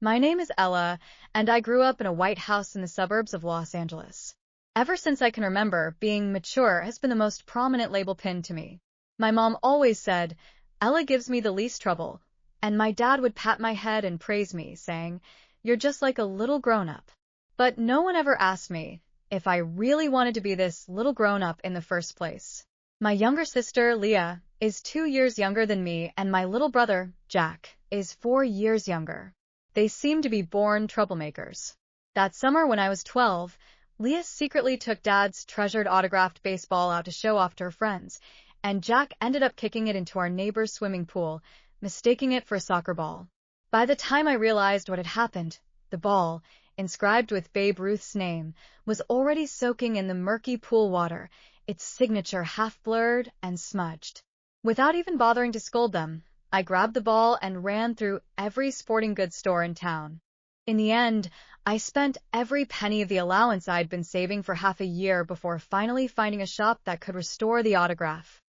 My name is Ella, and I grew up in a white house in the suburbs of Los Angeles. Ever since I can remember, being mature has been the most prominent label pinned to me. My mom always said, "Ella gives me the least trouble," and my dad would pat my head and praise me, saying, "You're just like a little grown-up." But no one ever asked me if I really wanted to be this little grown-up in the first place. My younger sister, Leah, is 2 years younger than me, and my little brother, Jack, is 4 years younger. They seem to be born troublemakers. That summer when I was 12, Leah secretly took Dad's treasured autographed baseball out to show off to her friends, and Jack ended up kicking it into our neighbor's swimming pool, mistaking it for a soccer ball. By the time I realized what had happened, the ball, inscribed with Babe Ruth's name, was already soaking in the murky pool water, its signature half-blurred and smudged. Without even bothering to scold them, I grabbed the ball and ran through every sporting goods store in town. In the end, I spent every penny of the allowance I'd been saving for half a year before finally finding a shop that could restore the autograph.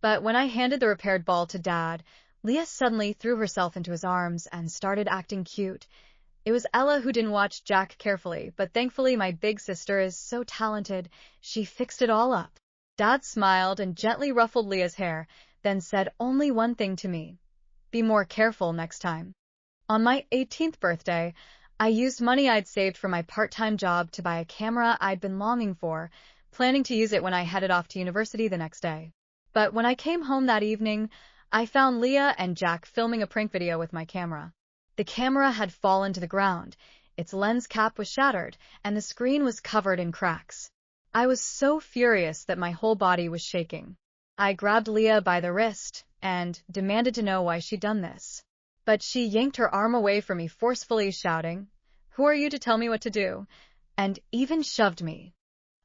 But when I handed the repaired ball to Dad, Leah suddenly threw herself into his arms and started acting cute. It was Ella who didn't watch Jack carefully, but thankfully my big sister is so talented, she fixed it all up. Dad smiled and gently ruffled Leah's hair, then said only one thing to me: "Be more careful next time." On my 18th birthday, I used money I'd saved from my part-time job to buy a camera I'd been longing for, planning to use it when I headed off to university the next day. But when I came home that evening, I found Leah and Jack filming a prank video with my camera. The camera had fallen to the ground, its lens cap was shattered, and the screen was covered in cracks. I was so furious that my whole body was shaking. I grabbed Leah by the wrist and demanded to know why she'd done this. But she yanked her arm away from me forcefully, shouting, "Who are you to tell me what to do?" and even shoved me.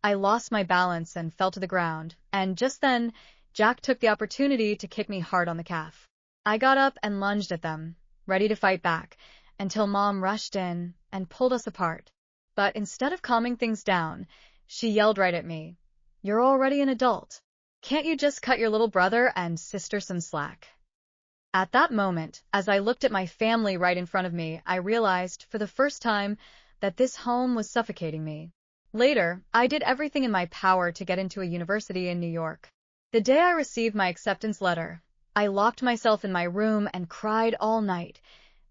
I lost my balance and fell to the ground, and just then, Jack took the opportunity to kick me hard on the calf. I got up and lunged at them, ready to fight back, until Mom rushed in and pulled us apart. But instead of calming things down, she yelled right at me, "You're already an adult. Can't you just cut your little brother and sister some slack?" At that moment, as I looked at my family right in front of me, I realized, for the first time, that this home was suffocating me. Later, I did everything in my power to get into a university in New York. The day I received my acceptance letter, I locked myself in my room and cried all night,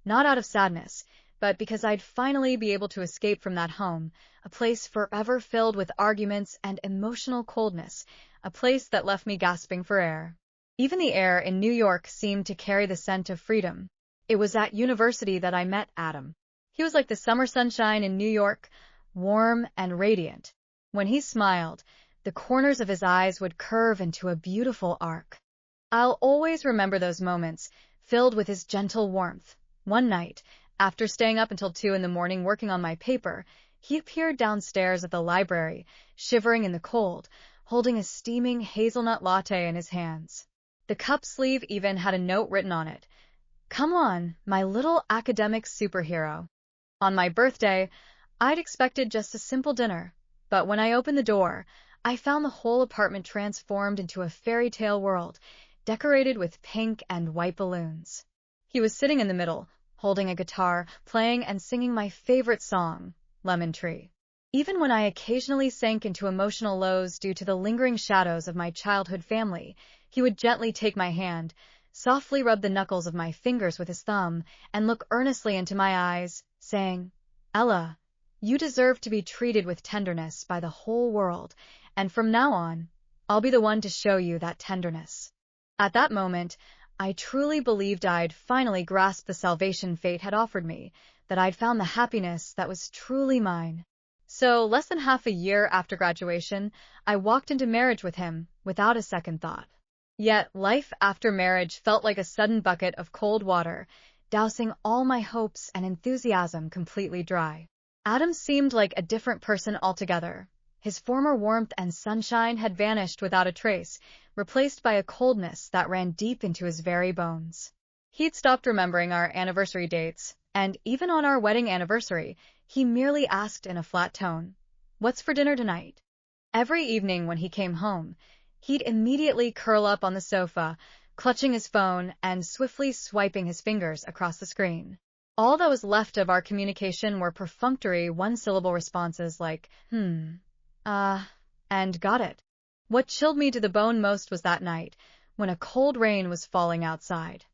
not out of sadness, but because I'd finally be able to escape from that home, a place forever filled with arguments and emotional coldness, a place that left me gasping for air. Even the air in New York seemed to carry the scent of freedom. It was at university that I met Adam. He was like the summer sunshine in New York, warm and radiant. When he smiled, the corners of his eyes would curve into a beautiful arc. I'll always remember those moments, filled with his gentle warmth. One night, after staying up until 2 a.m. working on my paper, he appeared downstairs at the library, shivering in the cold, holding a steaming hazelnut latte in his hands. The cup sleeve even had a note written on it, "Come on, my little academic superhero." On my birthday, I'd expected just a simple dinner, but when I opened the door, I found the whole apartment transformed into a fairy tale world, decorated with pink and white balloons. He was sitting in the middle, holding a guitar, playing and singing my favorite song, Lemon Tree. Even when I occasionally sank into emotional lows due to the lingering shadows of my childhood family, he would gently take my hand, softly rub the knuckles of my fingers with his thumb, and look earnestly into my eyes, saying, "Ella, you deserve to be treated with tenderness by the whole world, and from now on, I'll be the one to show you that tenderness." At that moment, I truly believed I'd finally grasped the salvation fate had offered me, that I'd found the happiness that was truly mine. So, less than half a year after graduation, I walked into marriage with him without a second thought. Yet, life after marriage felt like a sudden bucket of cold water, dousing all my hopes and enthusiasm completely dry. Adam seemed like a different person altogether. His former warmth and sunshine had vanished without a trace, replaced by a coldness that ran deep into his very bones. He'd stopped remembering our anniversary dates, and even on our wedding anniversary, he merely asked in a flat tone, "What's for dinner tonight?" Every evening when he came home, he'd immediately curl up on the sofa, clutching his phone and swiftly swiping his fingers across the screen. All that was left of our communication were perfunctory one-syllable responses like, and got it. What chilled me to the bone most was that night, when a cold rain was falling outside.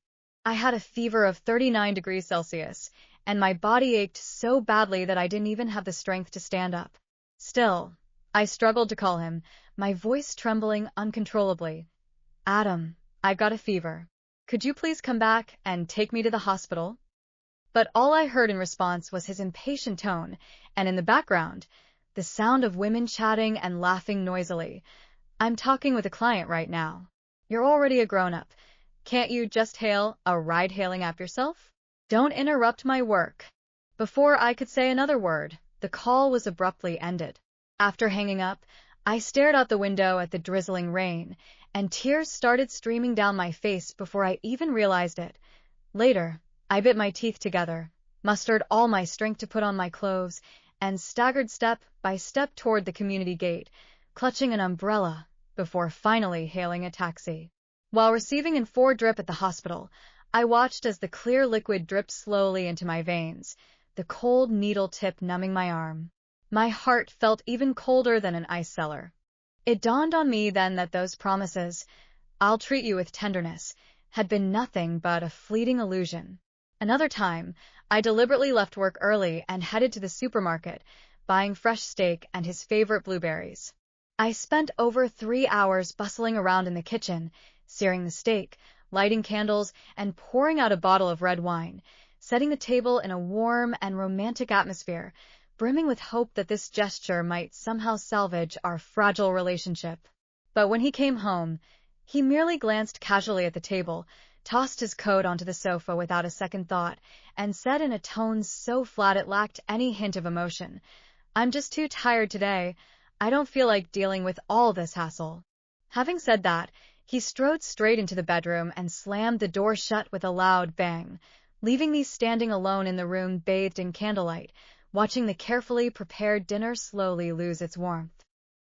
I had a fever of 39 degrees Celsius, and my body ached so badly that I didn't even have the strength to stand up. Still, I struggled to call him, my voice trembling uncontrollably. Adam, I've got a fever. Could you please come back and take me to the hospital? But all I heard in response was his impatient tone, and in the background, the sound of women chatting and laughing noisily. I'm talking with a client right now. You're already a grown-up. Can't you just hail a ride-hailing app yourself? Don't interrupt my work. Before I could say another word, the call was abruptly ended. After hanging up, I stared out the window at the drizzling rain, and tears started streaming down my face before I even realized it. Later, I bit my teeth together, mustered all my strength to put on my clothes, and staggered step by step toward the community gate, clutching an umbrella, before finally hailing a taxi. While receiving an 4 drip at the hospital, I watched as the clear liquid dripped slowly into my veins, the cold needle tip numbing my arm. My heart felt even colder than an ice cellar. It dawned on me then that those promises, "I'll treat you with tenderness," had been nothing but a fleeting illusion. Another time, I deliberately left work early and headed to the supermarket, buying fresh steak and his favorite blueberries. I spent over 3 hours bustling around in the kitchen, searing the steak, lighting candles, and pouring out a bottle of red wine, setting the table in a warm and romantic atmosphere, brimming with hope that this gesture might somehow salvage our fragile relationship. But when he came home, he merely glanced casually at the table, tossed his coat onto the sofa without a second thought, and said in a tone so flat it lacked any hint of emotion, "I'm just too tired today. I don't feel like dealing with all this hassle." Having said that, he strode straight into the bedroom and slammed the door shut with a loud bang, leaving me standing alone in the room bathed in candlelight, watching the carefully prepared dinner slowly lose its warmth.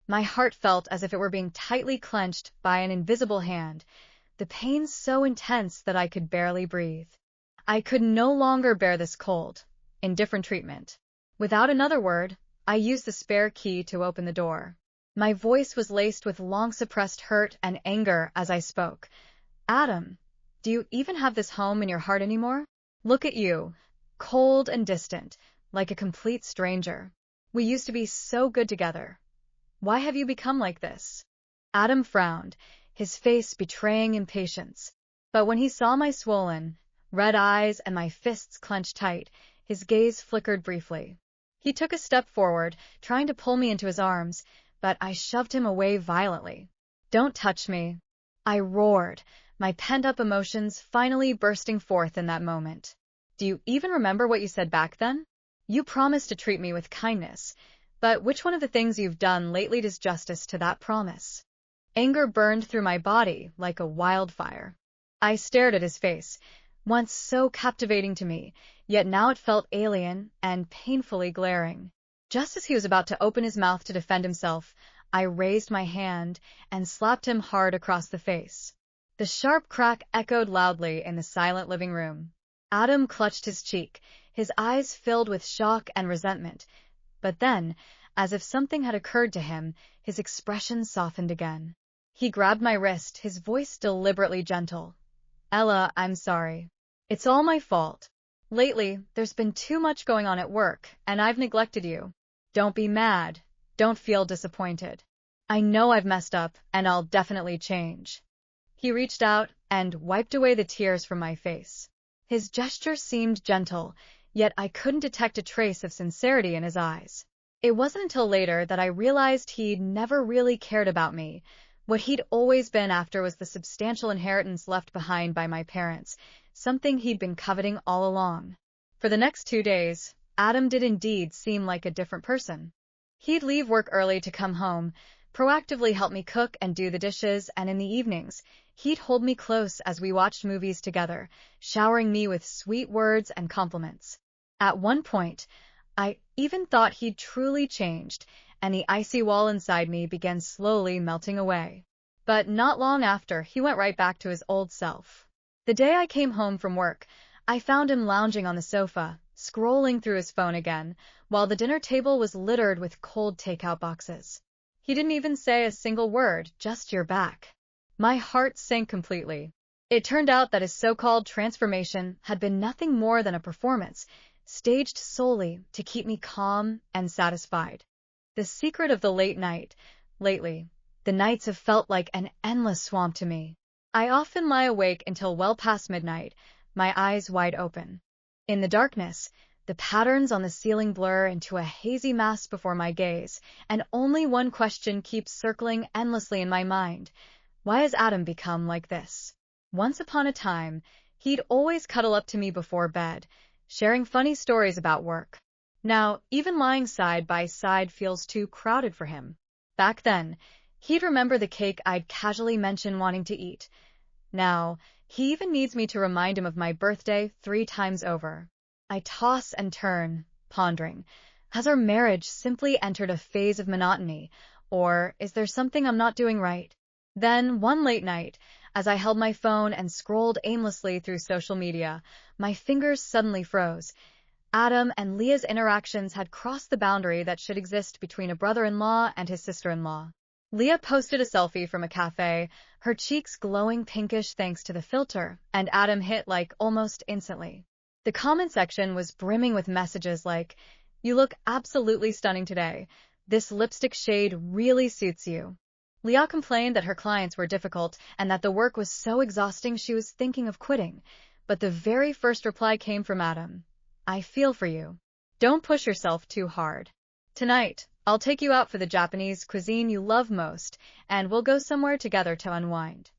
My heart felt as if it were being tightly clenched by an invisible hand, the pain so intense that I could barely breathe. I could no longer bear this cold, indifferent treatment. Without another word, I used the spare key to open the door. My voice was laced with long-suppressed hurt and anger as I spoke. "Adam, do you even have this home in your heart anymore? Look at you, cold and distant, like a complete stranger. We used to be so good together. Why have you become like this?" Adam frowned, his face betraying impatience. But when he saw my swollen, red eyes and my fists clenched tight, his gaze flickered briefly. He took a step forward, trying to pull me into his arms, but I shoved him away violently. "Don't touch me," I roared, my pent-up emotions finally bursting forth in that moment. "Do you even remember what you said back then? You promised to treat me with kindness, but which one of the things you've done lately does justice to that promise?" Anger burned through my body like a wildfire. I stared at his face, once so captivating to me, yet now it felt alien and painfully glaring. Just as he was about to open his mouth to defend himself, I raised my hand and slapped him hard across the face. The sharp crack echoed loudly in the silent living room. Adam clutched his cheek, his eyes filled with shock and resentment. But then, as if something had occurred to him, his expression softened again. He grabbed my wrist, his voice deliberately gentle. "Ella, I'm sorry. It's all my fault. Lately, there's been too much going on at work, and I've neglected you. Don't be mad. Don't feel disappointed. I know I've messed up, and I'll definitely change." He reached out and wiped away the tears from my face. His gesture seemed gentle, yet I couldn't detect a trace of sincerity in his eyes. It wasn't until later that I realized he'd never really cared about me. What he'd always been after was the substantial inheritance left behind by my parents, something he'd been coveting all along. For the next 2 days, Adam did indeed seem like a different person. He'd leave work early to come home, proactively help me cook and do the dishes, and in the evenings, he'd hold me close as we watched movies together, showering me with sweet words and compliments. At one point, I even thought he'd truly changed, and the icy wall inside me began slowly melting away. But not long after, he went right back to his old self. The day I came home from work, I found him lounging on the sofa, scrolling through his phone again, while the dinner table was littered with cold takeout boxes. He didn't even say a single word, just "you're back." My heart sank completely. It turned out that his so-called transformation had been nothing more than a performance, staged solely to keep me calm and satisfied. The secret of the late night. Lately, the nights have felt like an endless swamp to me. I often lie awake until well past midnight, my eyes wide open. In the darkness, the patterns on the ceiling blur into a hazy mass before my gaze, and only one question keeps circling endlessly in my mind. Why has Adam become like this? Once upon a time, he'd always cuddle up to me before bed, sharing funny stories about work. Now, even lying side by side feels too crowded for him. Back then, he'd remember the cake I'd casually mention wanting to eat. Now, he even needs me to remind him of my birthday 3 times over. I toss and turn, pondering. Has our marriage simply entered a phase of monotony, or is there something I'm not doing right? Then, one late night, as I held my phone and scrolled aimlessly through social media, my fingers suddenly froze. Adam and Leah's interactions had crossed the boundary that should exist between a brother-in-law and his sister-in-law. Leah posted a selfie from a cafe, her cheeks glowing pinkish thanks to the filter, and Adam hit like almost instantly. The comment section was brimming with messages like, "You look absolutely stunning today. This lipstick shade really suits you." Leah complained that her clients were difficult and that the work was so exhausting she was thinking of quitting. But the very first reply came from Adam. "I feel for you. Don't push yourself too hard. Tonight, I'll take you out for the Japanese cuisine you love most, and we'll go somewhere together to unwind."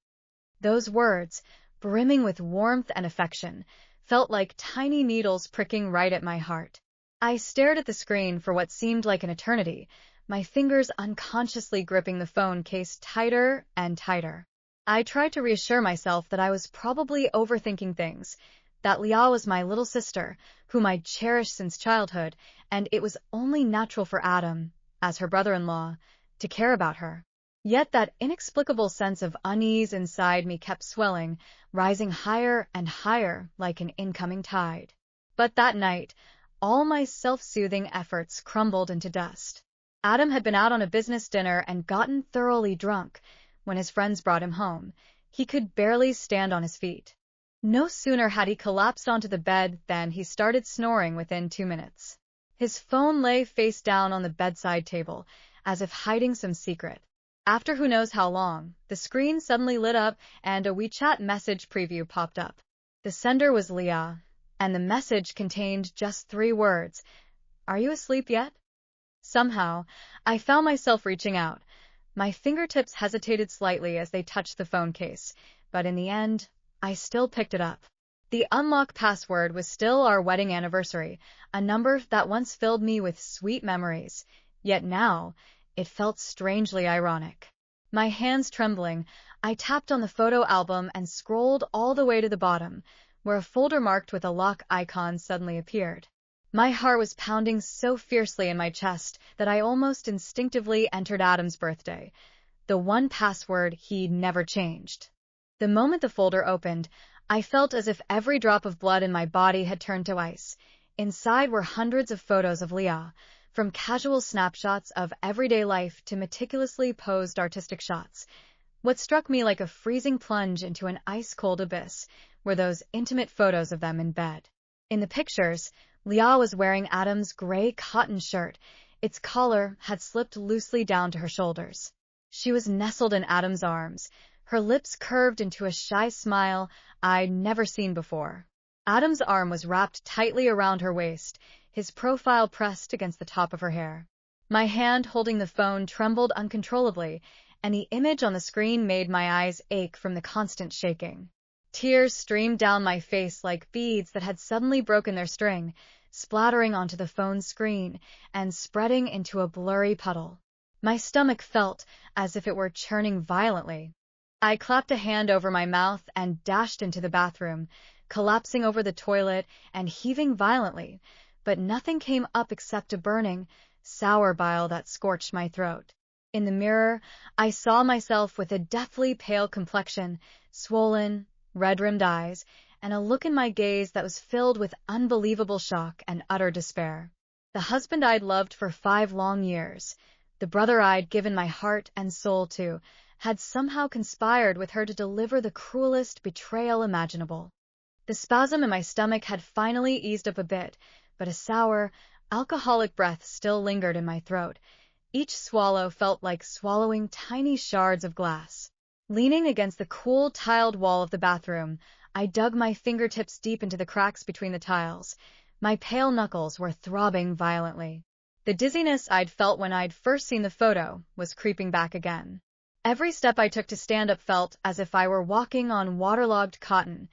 Those words, brimming with warmth and affection, felt like tiny needles pricking right at my heart. I stared at the screen for what seemed like an eternity, my fingers unconsciously gripping the phone case tighter and tighter. I tried to reassure myself that I was probably overthinking things, that Leah was my little sister, whom I'd cherished since childhood, and it was only natural for Adam, as her brother-in-law, to care about her. Yet that inexplicable sense of unease inside me kept swelling, rising higher and higher like an incoming tide. But that night, all my self-soothing efforts crumbled into dust. Adam had been out on a business dinner and gotten thoroughly drunk. When his friends brought him home, he could barely stand on his feet. No sooner had he collapsed onto the bed than he started snoring within 2 minutes. His phone lay face down on the bedside table, as if hiding some secret. After who knows how long, the screen suddenly lit up and a WeChat message preview popped up. The sender was Leah, and the message contained just 3 words. "Are you asleep yet?" Somehow, I found myself reaching out. My fingertips hesitated slightly as they touched the phone case, but in the end, I still picked it up. The unlock password was still our wedding anniversary, a number that once filled me with sweet memories, yet now it felt strangely ironic. My hands trembling, I tapped on the photo album and scrolled all the way to the bottom, where a folder marked with a lock icon suddenly appeared. My heart was pounding so fiercely in my chest that I almost instinctively entered Adam's birthday, the one password he'd never changed. The moment the folder opened, I felt as if every drop of blood in my body had turned to ice. Inside were hundreds of photos of Leah, from casual snapshots of everyday life to meticulously posed artistic shots. What struck me like a freezing plunge into an ice-cold abyss were those intimate photos of them in bed. In the pictures, Leah was wearing Adam's gray cotton shirt. Its collar had slipped loosely down to her shoulders. She was nestled in Adam's arms, her lips curved into a shy smile I'd never seen before. Adam's arm was wrapped tightly around her waist, his profile pressed against the top of her hair. My hand holding the phone trembled uncontrollably, and the image on the screen made my eyes ache from the constant shaking. Tears streamed down my face like beads that had suddenly broken their string, splattering onto the phone's screen and spreading into a blurry puddle. My stomach felt as if it were churning violently. I clapped a hand over my mouth and dashed into the bathroom, collapsing over the toilet and heaving violently, but nothing came up except a burning, sour bile that scorched my throat. In the mirror, I saw myself with a deathly pale complexion, swollen, red-rimmed eyes, and a look in my gaze that was filled with unbelievable shock and utter despair. The husband I'd loved for 5 long years, the brother I'd given my heart and soul to, had somehow conspired with her to deliver the cruelest betrayal imaginable. The spasm in my stomach had finally eased up a bit, but a sour, alcoholic breath still lingered in my throat. Each swallow felt like swallowing tiny shards of glass. Leaning against the cool, tiled wall of the bathroom, I dug my fingertips deep into the cracks between the tiles. My pale knuckles were throbbing violently. The dizziness I'd felt when I'd first seen the photo was creeping back again. Every step I took to stand up felt as if I were walking on waterlogged cotton,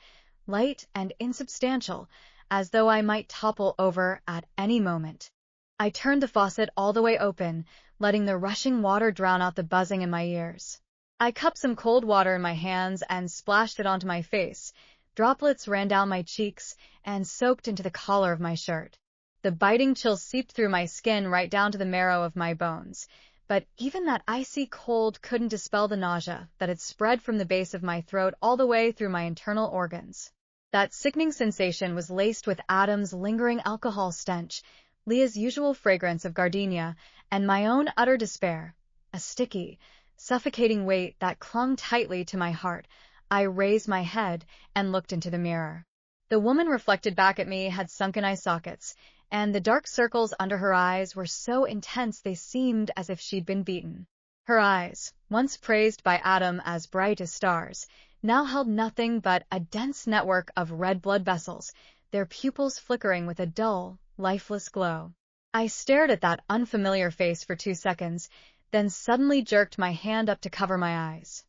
light and insubstantial, as though I might topple over at any moment. I turned the faucet all the way open, letting the rushing water drown out the buzzing in my ears. I cupped some cold water in my hands and splashed it onto my face. Droplets ran down my cheeks and soaked into the collar of my shirt. The biting chill seeped through my skin right down to the marrow of my bones. But even that icy cold couldn't dispel the nausea that had spread from the base of my throat all the way through my internal organs. That sickening sensation was laced with Adam's lingering alcohol stench, Leah's usual fragrance of gardenia, and my own utter despair, a sticky, suffocating weight that clung tightly to my heart. I raised my head and looked into the mirror. The woman reflected back at me had sunken eye sockets, and the dark circles under her eyes were so intense they seemed as if she'd been beaten. Her eyes, once praised by Adam as bright as stars, now held nothing but a dense network of red blood vessels, their pupils flickering with a dull, lifeless glow. I stared at that unfamiliar face for 2 seconds, then suddenly jerked my hand up to cover my eyes.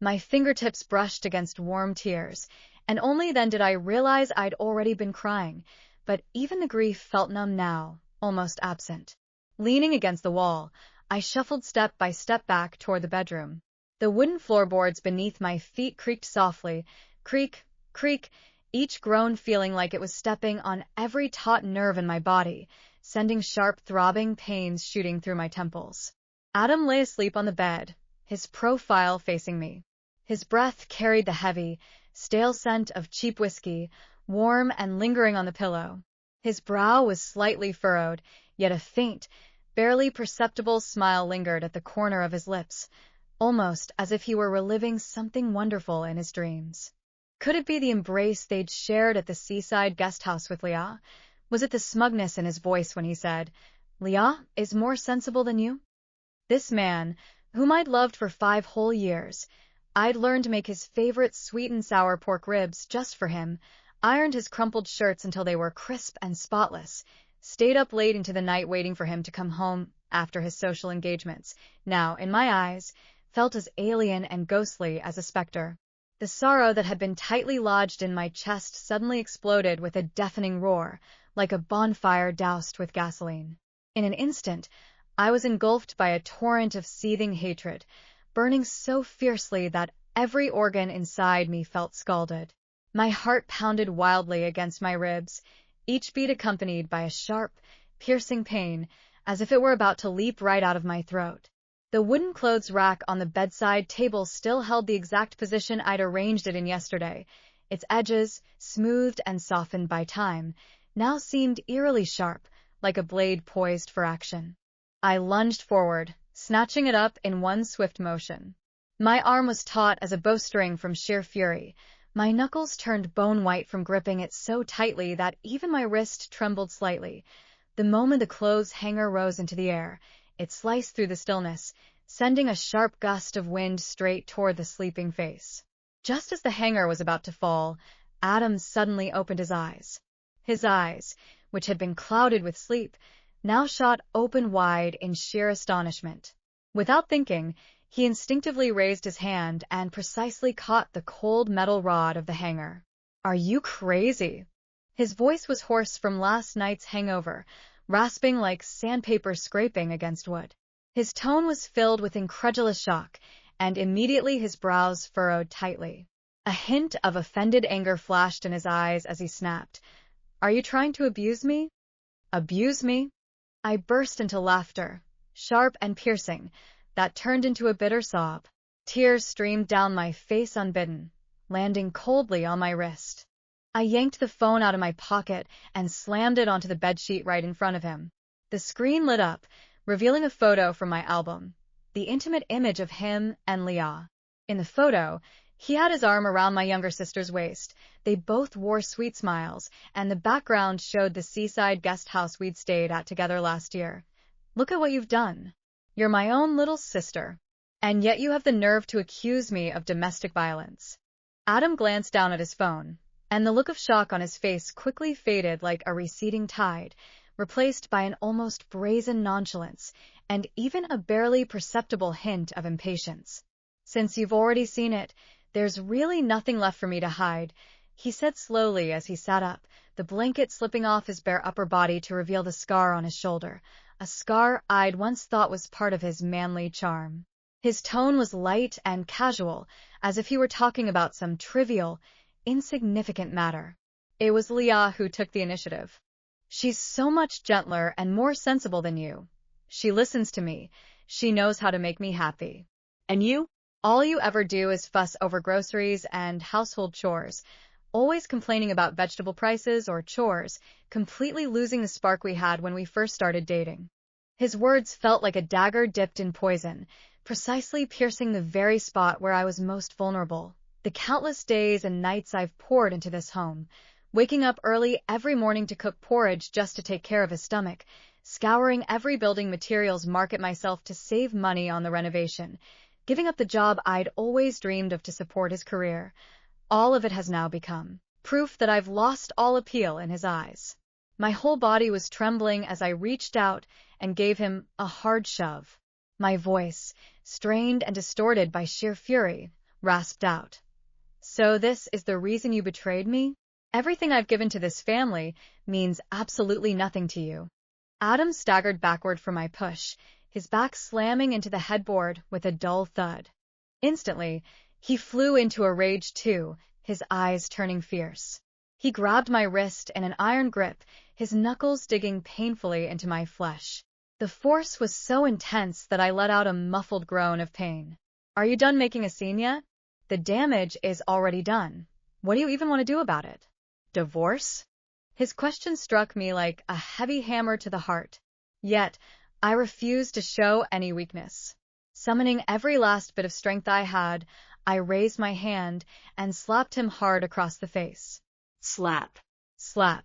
My fingertips brushed against warm tears, and only then did I realize I'd already been crying, but even the grief felt numb now, almost absent. Leaning against the wall, I shuffled step by step back toward the bedroom. The wooden floorboards beneath my feet creaked softly, creak, creak, each groan feeling like it was stepping on every taut nerve in my body, sending sharp throbbing pains shooting through my temples. Adam lay asleep on the bed, his profile facing me. His breath carried the heavy, stale scent of cheap whiskey, warm and lingering on the pillow. His brow was slightly furrowed, yet a faint, barely perceptible smile lingered at the corner of his lips, almost as if he were reliving something wonderful in his dreams. Could it be the embrace they'd shared at the seaside guest house with Leah? Was it the smugness in his voice when he said, "Leah is more sensible than you"? This man, whom I'd loved for 5 whole years, I'd learned to make his favorite sweet and sour pork ribs just for him, ironed his crumpled shirts until they were crisp and spotless, stayed up late into the night waiting for him to come home after his social engagements, now, in my eyes, felt as alien and ghostly as a specter. The sorrow that had been tightly lodged in my chest suddenly exploded with a deafening roar, like a bonfire doused with gasoline. In an instant, I was engulfed by a torrent of seething hatred, burning so fiercely that every organ inside me felt scalded. My heart pounded wildly against my ribs, each beat accompanied by a sharp, piercing pain, as if it were about to leap right out of my throat. The wooden clothes rack on the bedside table still held the exact position I'd arranged it in yesterday. Its edges, smoothed and softened by time, now seemed eerily sharp, like a blade poised for action. I lunged forward, snatching it up in one swift motion. My arm was taut as a bowstring from sheer fury. My knuckles turned bone-white from gripping it so tightly that even my wrist trembled slightly. The moment the clothes hanger rose into the air, it sliced through the stillness, sending a sharp gust of wind straight toward the sleeping face. Just as the hanger was about to fall, Adam suddenly opened his eyes. His eyes, which had been clouded with sleep, now shot open wide in sheer astonishment. Without thinking, he instinctively raised his hand and precisely caught the cold metal rod of the hanger. "Are you crazy?" His voice was hoarse from last night's hangover, rasping like sandpaper scraping against wood. His tone was filled with incredulous shock, and immediately his brows furrowed tightly. A hint of offended anger flashed in his eyes as he snapped, "Are you trying to abuse me?" "Abuse me?" I burst into laughter, sharp and piercing, that turned into a bitter sob. Tears streamed down my face unbidden, landing coldly on my wrist. I yanked the phone out of my pocket and slammed it onto the bedsheet right in front of him. The screen lit up, revealing a photo from my album, the intimate image of him and Leah. In the photo, he had his arm around my younger sister's waist. They both wore sweet smiles, and the background showed the seaside guest house we'd stayed at together last year. Look at what you've done. You're my own little sister. And yet you have the nerve to accuse me of domestic violence. Adam glanced down at his phone, and the look of shock on his face quickly faded like a receding tide, replaced by an almost brazen nonchalance and even a barely perceptible hint of impatience. Since you've already seen it, there's really nothing left for me to hide, he said slowly as he sat up, the blanket slipping off his bare upper body to reveal the scar on his shoulder, a scar I'd once thought was part of his manly charm. His tone was light and casual, as if he were talking about some trivial, insignificant matter. It was Leah who took the initiative. She's so much gentler and more sensible than you. She listens to me. She knows how to make me happy. And you? All you ever do is fuss over groceries and household chores, always complaining about vegetable prices or chores, completely losing the spark we had when we first started dating. His words felt like a dagger dipped in poison, precisely piercing the very spot where I was most vulnerable. The countless days and nights I've poured into this home, waking up early every morning to cook porridge just to take care of his stomach, scouring every building materials market myself to save money on the renovation, giving up the job I'd always dreamed of to support his career. All of it has now become proof that I've lost all appeal in his eyes. My whole body was trembling as I reached out and gave him a hard shove. My voice, strained and distorted by sheer fury, rasped out. So this is the reason you betrayed me? Everything I've given to this family means absolutely nothing to you. Adam staggered backward from my push, his back slamming into the headboard with a dull thud. Instantly, he flew into a rage too, his eyes turning fierce. He grabbed my wrist in an iron grip, his knuckles digging painfully into my flesh. The force was so intense that I let out a muffled groan of pain. Are you done making a scene yet? The damage is already done. What do you even want to do about it? Divorce? His question struck me like a heavy hammer to the heart. Yet, I refused to show any weakness. Summoning every last bit of strength I had, I raised my hand and slapped him hard across the face. Slap. Slap.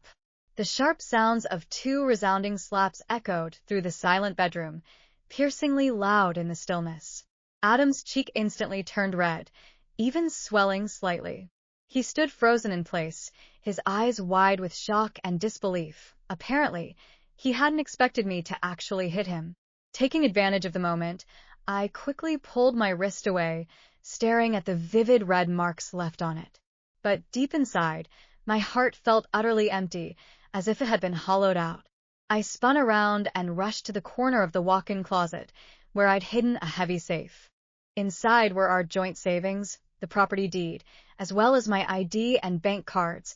The sharp sounds of 2 resounding slaps echoed through the silent bedroom, piercingly loud in the stillness. Adam's cheek instantly turned red, even swelling slightly. He stood frozen in place, his eyes wide with shock and disbelief. Apparently, he hadn't expected me to actually hit him. Taking advantage of the moment, I quickly pulled my wrist away, staring at the vivid red marks left on it. But deep inside, my heart felt utterly empty, as if it had been hollowed out. I spun around and rushed to the corner of the walk-in closet, where I'd hidden a heavy safe. Inside were our joint savings, the property deed, as well as my ID and bank cards,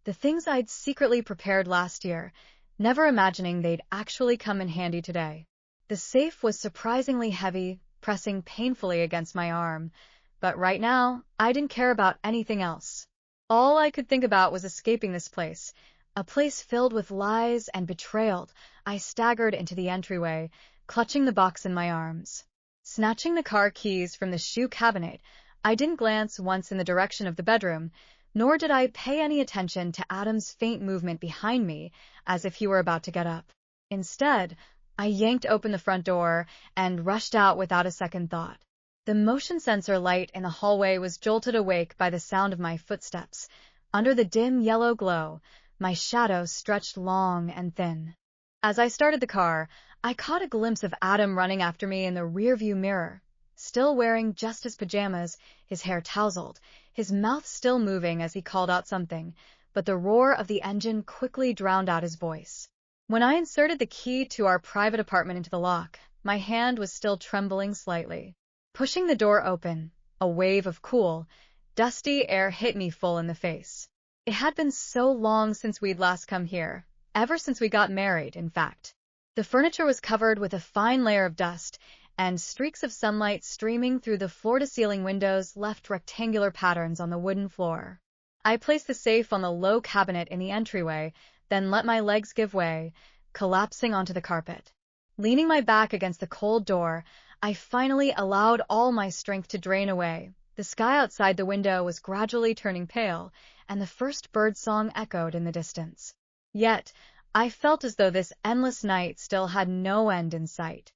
the things I'd secretly prepared last year, never imagining they'd actually come in handy today. The safe was surprisingly heavy, pressing painfully against my arm, but right now, I didn't care about anything else. All I could think about was escaping this place, a place filled with lies and betrayal. I staggered into the entryway, clutching the box in my arms. Snatching the car keys from the shoe cabinet, I didn't glance once in the direction of the bedroom, nor did I pay any attention to Adam's faint movement behind me, as if he were about to get up. Instead, I yanked open the front door and rushed out without a second thought. The motion sensor light in the hallway was jolted awake by the sound of my footsteps. Under the dim yellow glow, my shadow stretched long and thin. As I started the car, I caught a glimpse of Adam running after me in the rearview mirror, still wearing just his pajamas, his hair tousled, his mouth still moving as he called out something, but the roar of the engine quickly drowned out his voice. When I inserted the key to our private apartment into the lock, my hand was still trembling slightly. Pushing the door open, a wave of cool, dusty air hit me full in the face. It had been so long since we'd last come here, ever since we got married, in fact. The furniture was covered with a fine layer of dust, and streaks of sunlight streaming through the floor-to-ceiling windows left rectangular patterns on the wooden floor. I placed the safe on the low cabinet in the entryway, then let my legs give way, collapsing onto the carpet. Leaning my back against the cold door, I finally allowed all my strength to drain away. The sky outside the window was gradually turning pale, and the first bird song echoed in the distance. Yet, I felt as though this endless night still had no end in sight.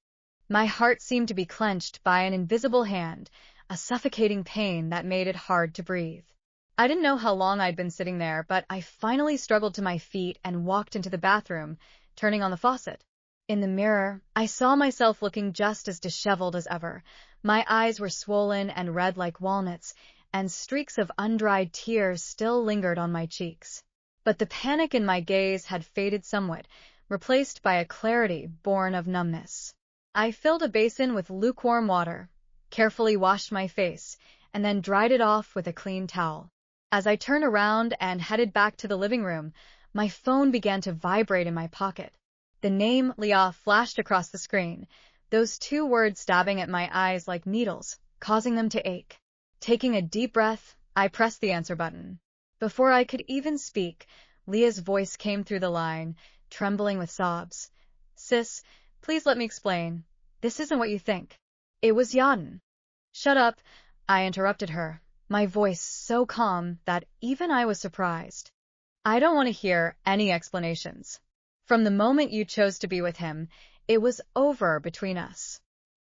My heart seemed to be clenched by an invisible hand, a suffocating pain that made it hard to breathe. I didn't know how long I'd been sitting there, but I finally struggled to my feet and walked into the bathroom, turning on the faucet. In the mirror, I saw myself looking just as disheveled as ever. My eyes were swollen and red like walnuts, and streaks of undried tears still lingered on my cheeks. But the panic in my gaze had faded somewhat, replaced by a clarity born of numbness. I filled a basin with lukewarm water, carefully washed my face, and then dried it off with a clean towel. As I turned around and headed back to the living room, my phone began to vibrate in my pocket. The name Leah flashed across the screen, those two words stabbing at my eyes like needles, causing them to ache. Taking a deep breath, I pressed the answer button. Before I could even speak, Leah's voice came through the line, trembling with sobs. "Sis, please let me explain. This isn't what you think." It was Yaden. "Shut up," I interrupted her, my voice so calm that even I was surprised. "I don't want to hear any explanations. From the moment you chose to be with him, it was over between us."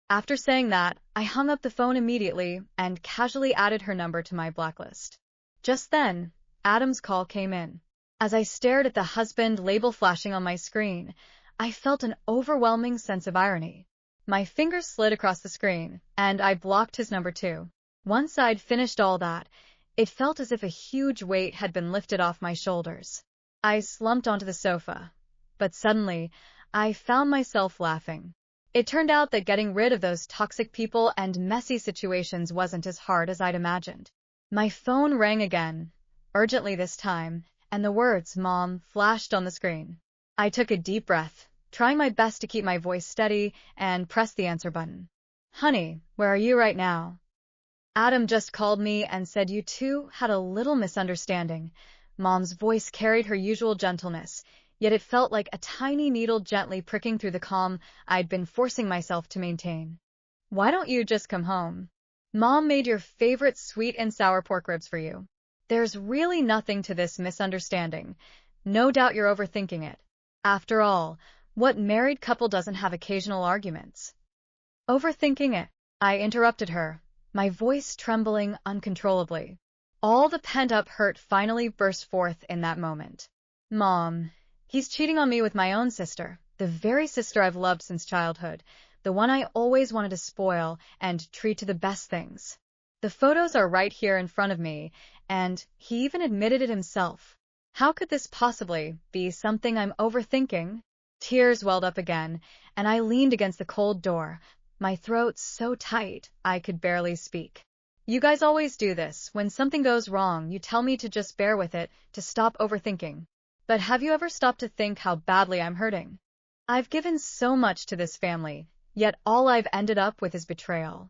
After saying that, I hung up the phone immediately and casually added her number to my blacklist. Just then, Adam's call came in. As I stared at the husband label flashing on my screen, I felt an overwhelming sense of irony. My fingers slid across the screen, and I blocked his number too. Once I'd finished all that, it felt as if a huge weight had been lifted off my shoulders. I slumped onto the sofa, but suddenly, I found myself laughing. It turned out that getting rid of those toxic people and messy situations wasn't as hard as I'd imagined. My phone rang again, urgently this time, and the words "Mom" flashed on the screen. I took a deep breath, trying my best to keep my voice steady, and pressed the answer button. "Honey, where are you right now? Adam just called me and said you two had a little misunderstanding." Mom's voice carried her usual gentleness, yet it felt like a tiny needle gently pricking through the calm I'd been forcing myself to maintain. "Why don't you just come home? Mom made your favorite sweet and sour pork ribs for you. There's really nothing to this misunderstanding. No doubt you're overthinking it. After all, what married couple doesn't have occasional arguments?" "Overthinking it," I interrupted her, my voice trembling uncontrollably. All the pent-up hurt finally burst forth in that moment. "Mom, he's cheating on me with my own sister, the very sister I've loved since childhood, the one I always wanted to spoil and treat to the best things. The photos are right here in front of me, and he even admitted it himself. How could this possibly be something I'm overthinking?" Tears welled up again, and I leaned against the cold door, my throat so tight I could barely speak. "You guys always do this. When something goes wrong, you tell me to just bear with it, to stop overthinking. But have you ever stopped to think how badly I'm hurting? I've given so much to this family, yet all I've ended up with is betrayal.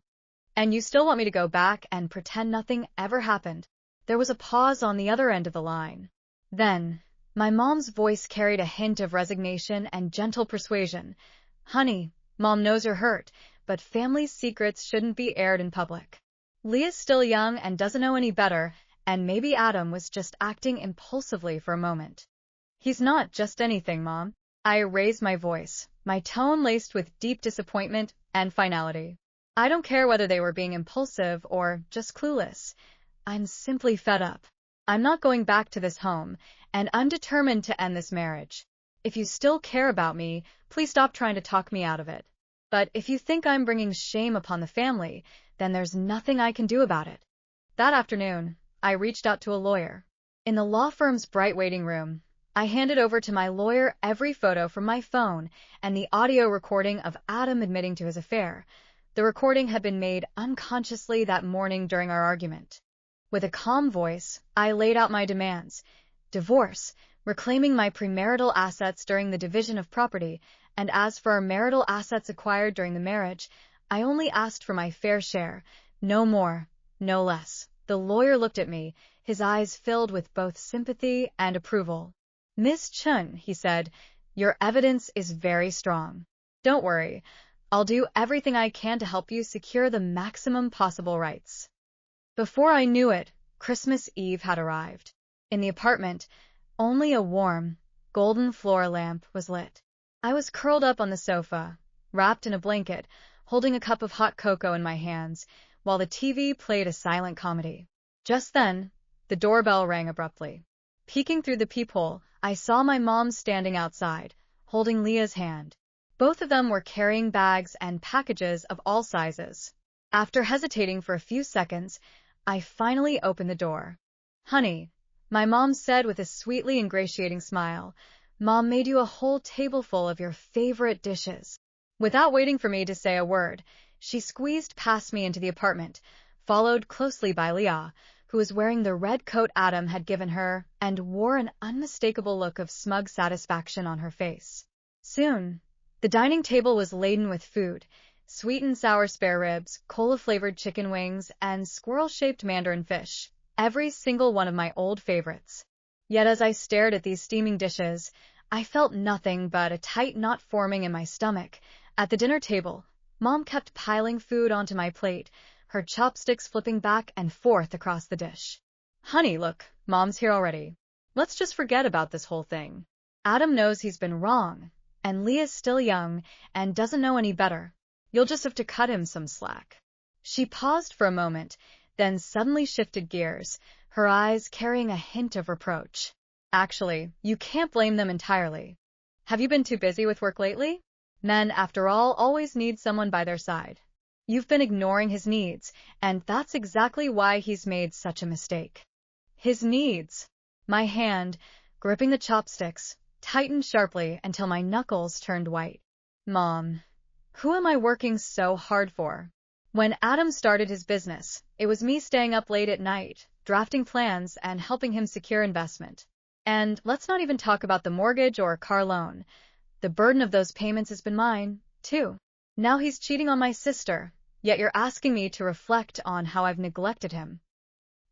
And you still want me to go back and pretend nothing ever happened?" There was a pause on the other end of the line. Then, my mom's voice carried a hint of resignation and gentle persuasion. "Honey, Mom knows you're hurt, but family secrets shouldn't be aired in public. Leah's still young and doesn't know any better, and maybe Adam was just acting impulsively for a moment." "He's not just anything, Mom." I raised my voice, my tone laced with deep disappointment and finality. "I don't care whether they were being impulsive or just clueless. I'm simply fed up. I'm not going back to this home, and I'm determined to end this marriage. If you still care about me, please stop trying to talk me out of it. But if you think I'm bringing shame upon the family, then there's nothing I can do about it." That afternoon, I reached out to a lawyer. In the law firm's bright waiting room, I handed over to my lawyer every photo from my phone and the audio recording of Adam admitting to his affair. The recording had been made unconsciously that morning during our argument. With a calm voice, I laid out my demands: divorce, reclaiming my premarital assets during the division of property, and as for our marital assets acquired during the marriage, I only asked for my fair share, no more, no less. The lawyer looked at me, his eyes filled with both sympathy and approval. "Miss Chun," he said, "your evidence is very strong. Don't worry, I'll do everything I can to help you secure the maximum possible rights." Before I knew it, Christmas Eve had arrived. In the apartment, only a warm, golden floor lamp was lit. I was curled up on the sofa, wrapped in a blanket, holding a cup of hot cocoa in my hands, while the TV played a silent comedy. Just then, the doorbell rang abruptly. Peeking through the peephole, I saw my mom standing outside, holding Leah's hand. Both of them were carrying bags and packages of all sizes. After hesitating for a few seconds, I finally opened the door. "Honey," my mom said with a sweetly ingratiating smile, "Mom made you a whole table full of your favorite dishes." Without waiting for me to say a word, she squeezed past me into the apartment, followed closely by Leah, who was wearing the red coat Adam had given her and wore an unmistakable look of smug satisfaction on her face. Soon, the dining table was laden with food: sweet and sour spare ribs, cola-flavored chicken wings, and squirrel-shaped mandarin fish, every single one of my old favorites. Yet as I stared at these steaming dishes, I felt nothing but a tight knot forming in my stomach. At the dinner table, Mom kept piling food onto my plate, her chopsticks flipping back and forth across the dish. "Honey, look, Mom's here already. Let's just forget about this whole thing. Adam knows he's been wrong, and Leah's still young and doesn't know any better. You'll just have to cut him some slack." She paused for a moment, then suddenly shifted gears, her eyes carrying a hint of reproach. "Actually, you can't blame them entirely. Have you been too busy with work lately? Men, after all, always need someone by their side. You've been ignoring his needs, and that's exactly why he's made such a mistake." His needs. My hand, gripping the chopsticks, tightened sharply until my knuckles turned white. "Mom, who am I working so hard for? When Adam started his business, it was me staying up late at night, drafting plans and helping him secure investment. And let's not even talk about the mortgage or car loan. The burden of those payments has been mine, too. Now he's cheating on my sister, yet you're asking me to reflect on how I've neglected him."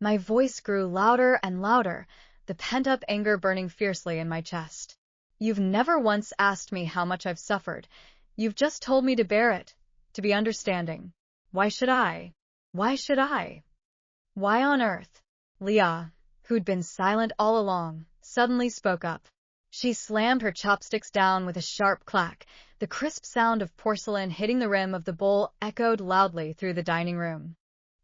My voice grew louder and louder, the pent-up anger burning fiercely in my chest. "You've never once asked me how much I've suffered. You've just told me to bear it, to be understanding. Why should I? Why should I?" "Why on earth?" Leah, who'd been silent all along, suddenly spoke up. She slammed her chopsticks down with a sharp clack. The crisp sound of porcelain hitting the rim of the bowl echoed loudly through the dining room.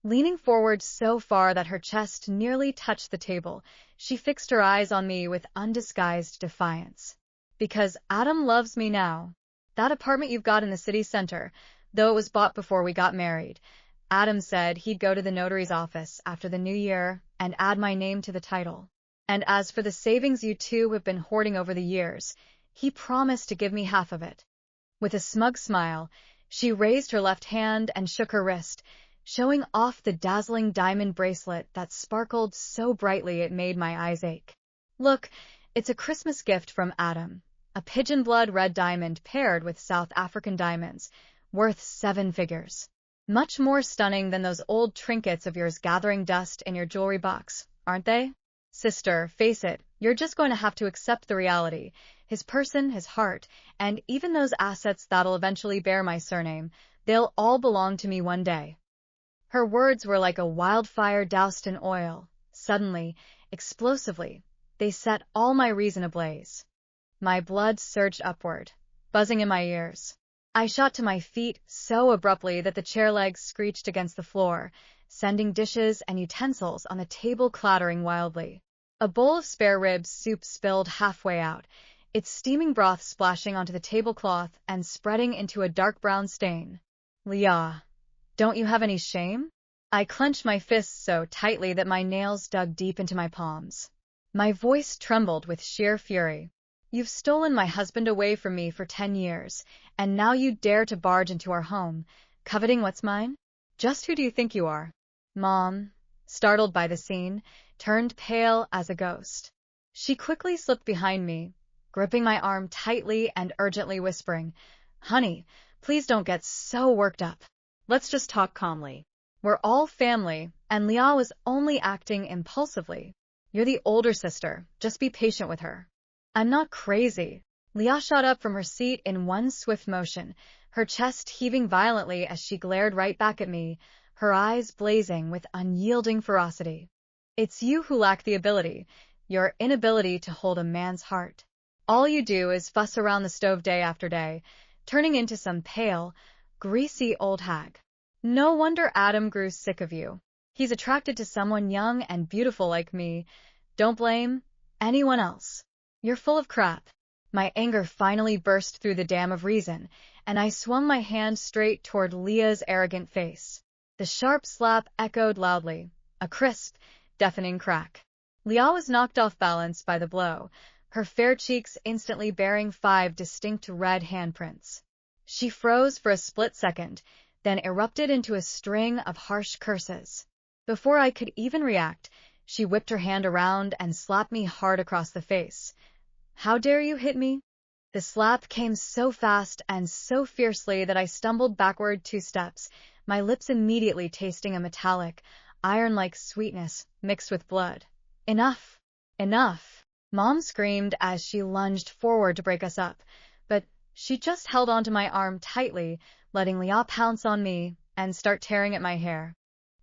Leaning forward so far that her chest nearly touched the table, she fixed her eyes on me with undisguised defiance. "Because Adam loves me now. That apartment you've got in the city center, though it was bought before we got married, Adam said he'd go to the notary's office after the new year and add my name to the title. And as for the savings you two have been hoarding over the years, he promised to give me half of it." With a smug smile, she raised her left hand and shook her wrist, showing off the dazzling diamond bracelet that sparkled so brightly it made my eyes ache. "Look, it's a Christmas gift from Adam, a pigeon blood red diamond paired with South African diamonds, worth 7 figures. Much more stunning than those old trinkets of yours gathering dust in your jewelry box, aren't they? Sister, face it, you're just going to have to accept the reality. His person, his heart, and even those assets that'll eventually bear my surname, they'll all belong to me one day." Her words were like a wildfire doused in oil. Suddenly, explosively, they set all my reason ablaze. My blood surged upward, buzzing in my ears. I shot to my feet so abruptly that the chair legs screeched against the floor, sending dishes and utensils on the table clattering wildly. A bowl of spare ribs soup spilled halfway out, its steaming broth splashing onto the tablecloth and spreading into a dark brown stain. "Leah, don't you have any shame?" I clenched my fists so tightly that my nails dug deep into my palms. My voice trembled with sheer fury. "You've stolen my husband away from me for 10 years, and now you dare to barge into our home, coveting what's mine? Just who do you think you are?" Mom, startled by the scene, turned pale as a ghost. She quickly slipped behind me, gripping my arm tightly and urgently whispering, "Honey, please don't get so worked up. Let's just talk calmly. We're all family, And Leah was only acting impulsively. You're the older sister. Just be patient with her. I'm not crazy. Leah shot up from her seat in one swift motion, her chest heaving violently as she glared right back at me, her eyes blazing with unyielding ferocity. It's you who lack the ability, your inability to hold a man's heart. All you do is fuss around the stove day after day, turning into some pale, greasy old hag. No wonder Adam grew sick of you. He's attracted to someone young and beautiful like me. Don't blame anyone else. You're full of crap. My anger finally burst through the dam of reason, and I swung my hand straight toward Leah's arrogant face. The sharp slap echoed loudly, a crisp, deafening crack. Leah was knocked off balance by the blow, her fair cheeks instantly bearing 5 distinct red handprints. She froze for a split second, then erupted into a string of harsh curses. Before I could even react, she whipped her hand around and slapped me hard across the face. How dare you hit me? The slap came so fast and so fiercely that I stumbled backward 2 steps, my lips immediately tasting a metallic, iron-like sweetness mixed with blood. Enough! Enough! Mom screamed as she lunged forward to break us up, but she just held onto my arm tightly, letting Leah pounce on me and start tearing at my hair.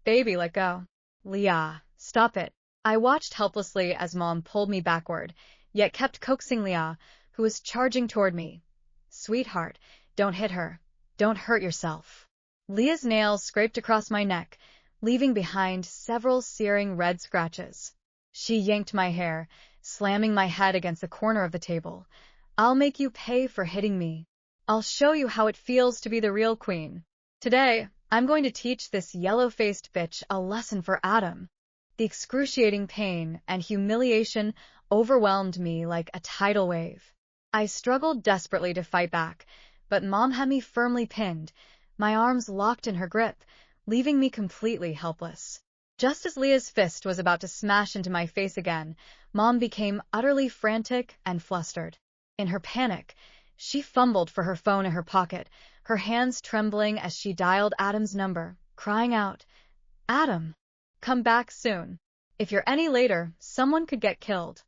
Baby, let go. Leah, stop it. I watched helplessly as Mom pulled me backward, yet kept coaxing Leah, who was charging toward me. Sweetheart, don't hit her. Don't hurt yourself. Leah's nails scraped across my neck, leaving behind several searing red scratches. She yanked my hair, slamming my head against the corner of the table. I'll make you pay for hitting me. I'll show you how it feels to be the real queen. Today, I'm going to teach this yellow-faced bitch a lesson for Adam. The excruciating pain and humiliation overwhelmed me like a tidal wave. I struggled desperately to fight back, but Mom had me firmly pinned, my arms locked in her grip, leaving me completely helpless. Just as Leah's fist was about to smash into my face again, Mom became utterly frantic and flustered. In her panic, she fumbled for her phone in her pocket, her hands trembling as she dialed Adam's number, crying out, "Adam, come back soon. If you're any later, someone could get killed."